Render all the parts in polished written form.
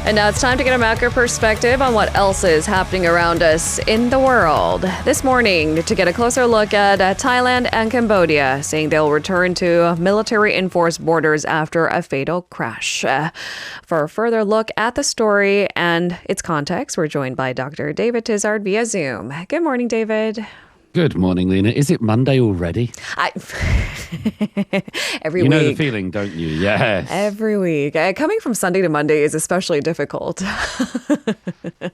And now it's time to get a macro perspective on what else is happening around us in the world. This morning, to get a closer look at Thailand and Cambodia, saying they'll return to military-enforced borders after a fatal crash. For a further look at the story and its context, we're joined by Dr. David Tizzard via Zoom. Good morning, David. Good morning, Lena. Is it Monday already? Every week. You know the feeling, don't you? Yes. Every week. Coming from Sunday to Monday is especially difficult.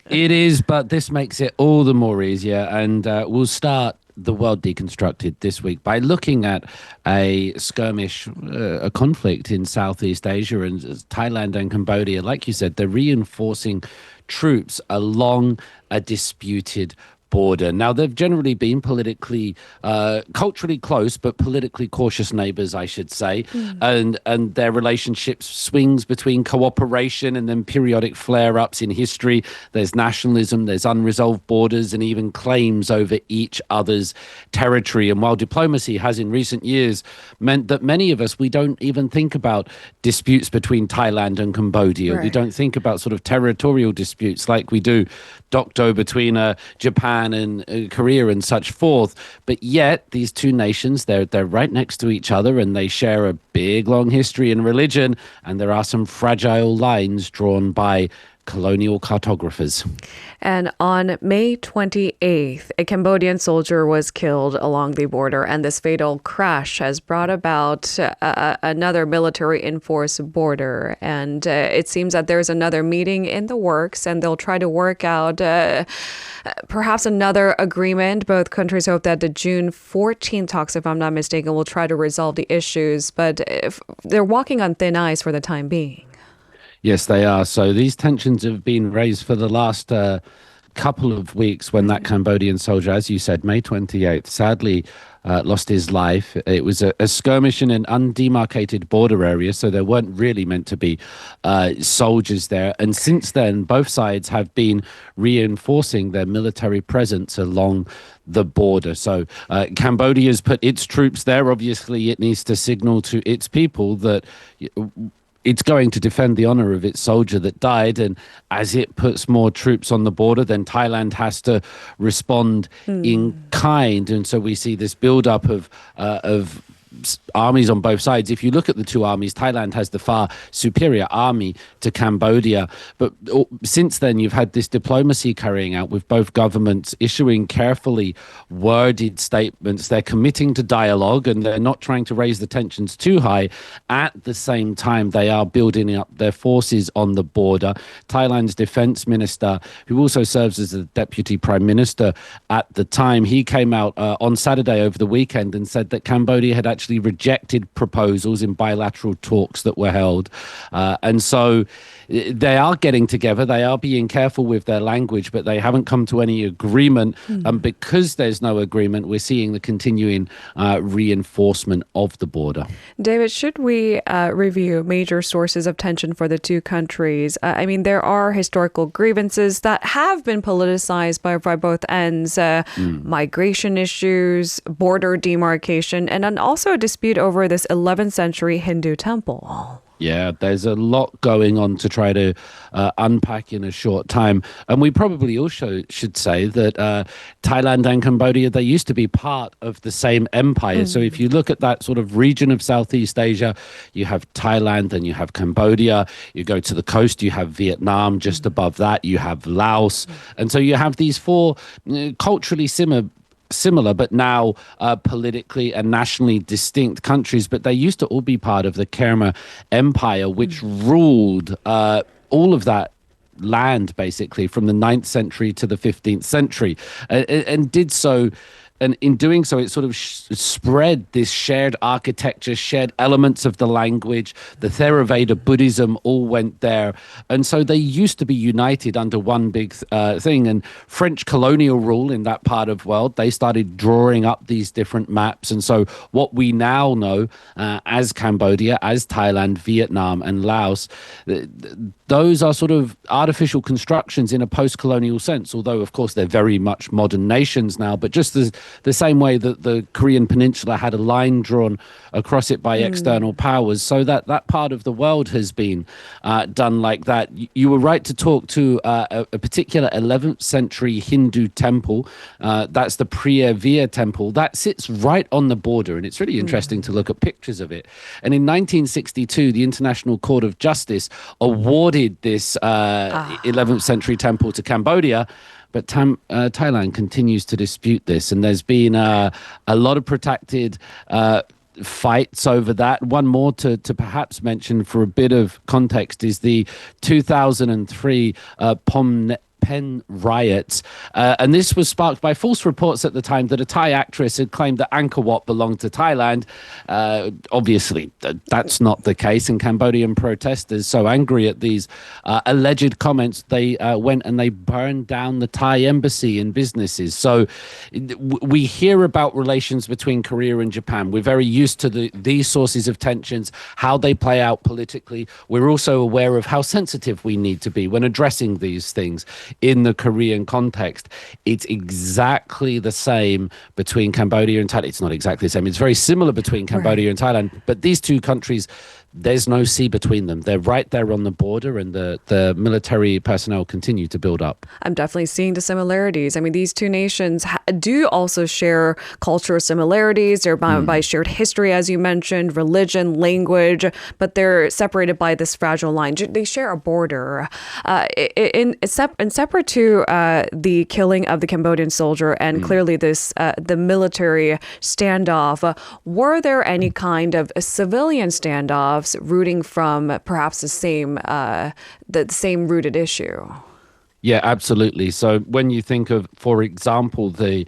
It is, but this makes it all the more easier. And we'll start the world deconstructed this week by looking at a skirmish, a conflict in Southeast Asia and Thailand and Cambodia. Like you said, they're reinforcing troops along a disputed border. Now, they've generally been politically, culturally close, but politically cautious neighbors, I should say. And their relationship swings between cooperation and then periodic flare-ups in history. There's nationalism, there's unresolved borders, and even claims over each other's territory. And while diplomacy has in recent years meant that many of us, we don't even think about disputes between Thailand and Cambodia. Right. We don't think about sort of territorial disputes like we do Dokdo between Japan and Korea and such forth. But yet these two nations, they're right next to each other and they share a big, long history and religion. And there are some fragile lines drawn by colonial cartographers. And on May 28th, a Cambodian soldier was killed along the border, and this fatal crash has brought about another military-enforced border. And it seems that there's another meeting in the works, and they'll try to work out perhaps another agreement. Both countries hope that the June 14th talks, if I'm not mistaken, will try to resolve the issues, but if they're walking on thin ice for the time being. Yes, they are. So these tensions have been raised for the last couple of weeks when that Cambodian soldier, as you said, May 28th, sadly lost his life. It was a skirmish in an undemarcated border area, so there weren't really meant to be soldiers there. And since then, both sides have been reinforcing their military presence along the border. So Cambodia's put its troops there. Obviously, it needs to signal to its people that it's going to defend the honor of its soldier that died. And as it puts more troops on the border, then Thailand has to respond in kind. And so we see this buildup of armies on both sides. If you look at the two armies, Thailand has the far superior army to Cambodia. But since then, you've had this diplomacy carrying out with both governments issuing carefully worded statements. They're committing to dialogue and they're not trying to raise the tensions too high. At the same time, they are building up their forces on the border. Thailand's defense minister, who also serves as the deputy prime minister at the time, he came out on Saturday over the weekend and said that Cambodia had actually rejected proposals in bilateral talks that were held. And so they are getting together. They are being careful with their language, but they haven't come to any agreement. And because there's no agreement, we're seeing the continuing reinforcement of the border. David, should we review major sources of tension for the two countries? I mean, there are historical grievances that have been politicized by both ends, migration issues, border demarcation, and then also a dispute over this 11th century Hindu temple. Yeah, there's a lot going on to try to unpack in a short time. And we probably also should say that Thailand and Cambodia, they used to be part of the same empire. So if you look at that sort of region of Southeast Asia, you have Thailand and you have Cambodia. You go to the coast, you have Vietnam. Just above that, you have Laos. And so you have these four culturally similar but now politically and nationally distinct countries, but they used to all be part of the Khmer Empire, which ruled all of that land basically from the 9th century to the 15th century and did so. And in doing so, it sort of spread this shared architecture, shared elements of the language. The Theravada Buddhism all went there. And so they used to be united under one big thing. And French colonial rule in that part of the world, they started drawing up these different maps. And so what we now know as Cambodia, as Thailand, Vietnam, and Laos, those are sort of artificial constructions in a post-colonial sense, although, of course, they're very much modern nations now. But just the same way that the Korean Peninsula had a line drawn across it by external powers. So that part of the world has been done like that. You were right to talk to a particular 11th century Hindu temple. That's the Priya Via temple. That sits right on the border, and it's really interesting to look at pictures of it. And in 1962, the International Court of Justice awarded this 11th century temple to Cambodia. But Thailand continues to dispute this, and there's been a lot of protracted fights over that. One more to perhaps mention for a bit of context is the 2003 Phnom Penh riots, and this was sparked by false reports at the time that a Thai actress had claimed that Angkor Wat belonged to Thailand. Obviously, that's not the case, and Cambodian protesters, so angry at these alleged comments, they went and they burned down the Thai embassy and businesses. So we hear about relations between Korea and Japan. We're very used to these sources of tensions, how they play out politically. We're also aware of how sensitive we need to be when addressing these things in the Korean context. It's exactly the same between Cambodia and Thailand. It's not exactly the same. It's very similar between Cambodia and Thailand, but these two countries, there's no sea between them. They're right there on the border, and the military personnel continue to build up. I'm definitely seeing the similarities. I mean, these two nations do also share cultural similarities. They're bound by shared history, as you mentioned, religion, language, but they're separated by this fragile line. They share a border. Separate to the killing of the Cambodian soldier and clearly the military standoff, were there any kind of civilian standoffs rooting from perhaps the same rooted issue? Yeah, absolutely. So when you think of, for example, the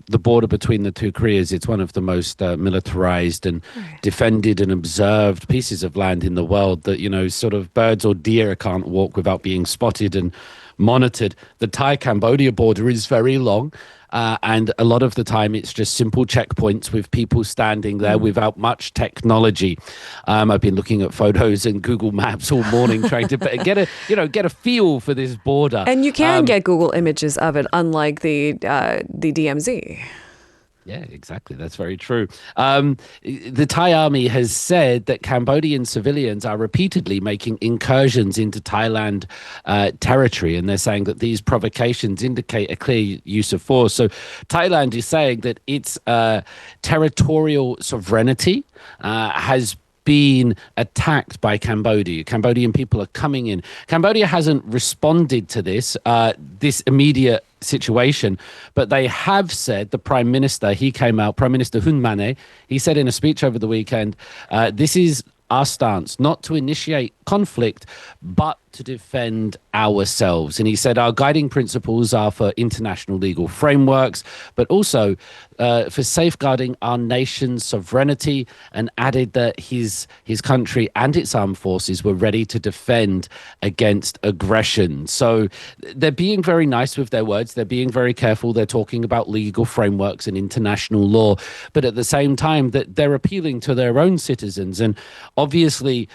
border between the two Koreas, it's one of the most militarized and defended and observed pieces of land in the world that, sort of birds or deer can't walk without being spotted and monitored. The Thai-Cambodia border is very long. And a lot of the time it's just simple checkpoints with people standing there without much technology. I've been looking at photos and Google Maps all morning trying to get a feel for this border. And you can get Google images of it, unlike the DMZ. Yeah, exactly. That's very true. The Thai army has said that Cambodian civilians are repeatedly making incursions into Thailand territory, and they're saying that these provocations indicate a clear use of force. So Thailand is saying that its territorial sovereignty has been attacked by Cambodia. Cambodian people are coming in. Cambodia hasn't responded to this immediate situation, but they have said, the Prime Minister, Prime Minister Hun Mane, he said in a speech over the weekend, this is our stance, not to initiate conflict, but to defend ourselves. And he said our guiding principles are for international legal frameworks, but also for safeguarding our nation's sovereignty, and added that his country and its armed forces were ready to defend against aggression. So they're being very nice with their words. They're being very careful. They're talking about legal frameworks and international law, but at the same time that they're appealing to their own citizens. And obviously,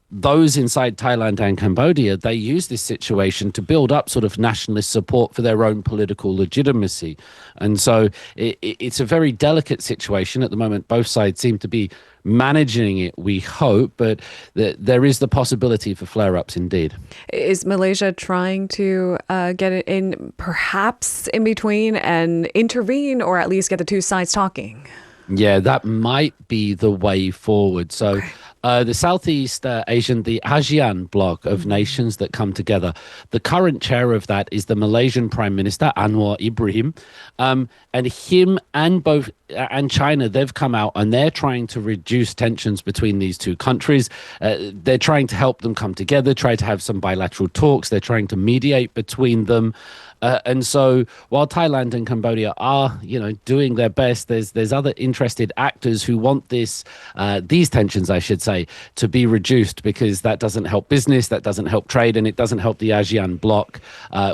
those inside Thailand and Cambodia, they use this situation to build up sort of nationalist support for their own political legitimacy. And so it's a very delicate situation at the moment. Both sides seem to be managing it, we hope, but there is the possibility for flare-ups indeed. Is Malaysia trying to get it in, perhaps in between, and intervene, or at least get the two sides talking? Yeah, that might be the way forward. So the Southeast Asian, the ASEAN bloc of nations that come together, the current chair of that is the Malaysian Prime Minister, Anwar Ibrahim. And him and China, they've come out and they're trying to reduce tensions between these two countries. They're trying to help them come together, try to have some bilateral talks. They're trying to mediate between them. And so while Thailand and Cambodia are, doing their best, there's other interested actors who want these tensions, I should say, to be reduced, because that doesn't help business, that doesn't help trade, and it doesn't help the ASEAN bloc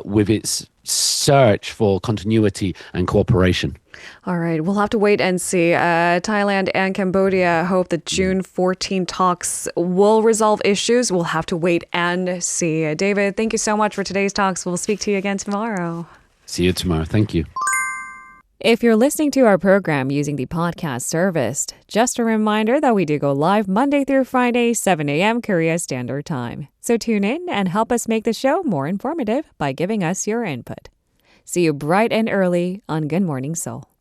with its search for continuity and cooperation. All right, we'll have to wait and see. Thailand and Cambodia hope that June 14 talks will resolve issues. We'll have to wait and see. David, thank you so much for today's talks. We'll speak to you again tomorrow. See you tomorrow. Thank you. If you're listening to our program using the podcast service, just a reminder that we do go live Monday through Friday, 7 a.m. Korea Standard Time. So tune in and help us make the show more informative by giving us your input. See you bright and early on Good Morning Seoul.